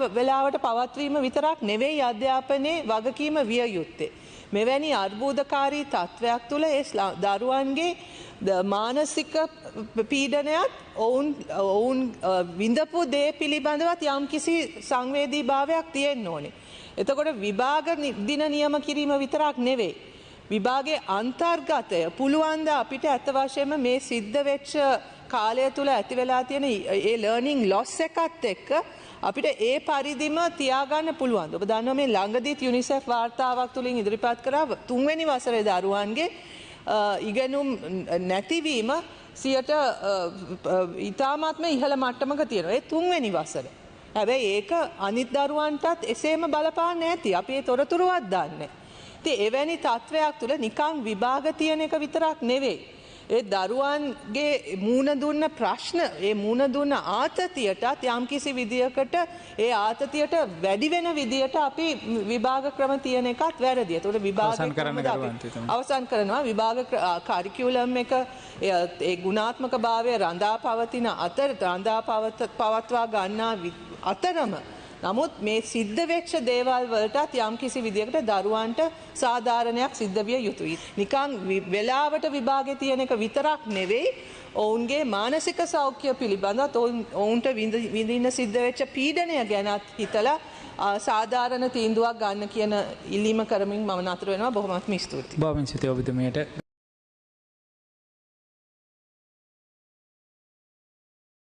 වෙලාවට පවත්වීම විතරක් නෙවෙයි අධ්‍යාපනයේ වගකීම විය යුත්තේ. මෙවැනි අර්බුදකාරී තත්ත්වයක් තුළ ඒ දරුවන්ගේ මානසික පීඩනයත් ඔවුන් විඳපු දේ පිළිබඳවත් යම්කිසි සංවේදී භාවයක් තියෙන්න ඕනේ. එතකොට විභාග දින නියම කිරීම විතරක් නෙවෙයි. විභාගයේ අන්තර්ගතය පුළුවන් ද අපිට ඇත්ත වශයෙන්ම මේ සිද්ධ වෙච්ච කාලය තුළ ඇති වෙලා තියෙන ඒ ලර්නින් ලොස් එකත් එක්ක අපිට ඒ පරිදිම තියාගන්න පුළුවන්. ඔබ දන්නවා මේ ළඟදීත් යුනිසෙෆ් වාර්තාවක් තුලින් ඉදිරිපත් කරා තුන්වෙනි වසරේ දරුවන්ගේ ඉගෙනුම් නැතිවීම 100% ඉතාමත්ම ඉහළ මට්ටමක තියෙනවා. ඒ තුන්වෙනි වසරේ. හැබැයි ඒක අනිත් දරුවන්ටත් එසේම බලපාන්නේ නැති. අපි ඒ තොරතුරුවත් දන්නේ. ඉතින් එවැනි තත්වයක් තුළ නිකං විභාග තියෙන එක විතරක් නෙවෙයි. ඒ දරුවන්ගේ මූණ දුන්න ප්‍රශ්න, ඒ මූණ දුන්න ආතතියටත් යම්කිසි විදියකට ඒ ආතතියට වැඩි වෙන විදියට අපි විභාග ක්‍රම තියෙන එකත් වැරදි. ඒතකොට විභාග අවසන් කරනවා විභාග කරිකියුලම් එක ඒ ගුණාත්මක භාවය රඳා පවතින අතර රඳා පවත්වා ගන්නා අතරම නමුත් මේ සිද්ධ වෙච්ච දේවල් වලටත් යම්කිසි විදියකට දරුවන්ට සාධාරණයක් සිද්ධ විය යුතුයි. නිකන් වෙලාවට විභාගේ තියෙන එක විතරක් නෙවෙයි ඔවුන්ගේ මානසික සෞඛ්‍ය පිළිබඳව ඔවුන්ට විඳින්න සිද්ධ වෙච්ච පීඩනය ගැනත් හිතලා සාධාරණ තීන්දුවක් ගන්න කියන ඉල්ලීම කරමින් මම නතර වෙනවා. බොහොමත්ම ස්තුතියි. බොහොම ස්තුතියි ඔබතුමියට.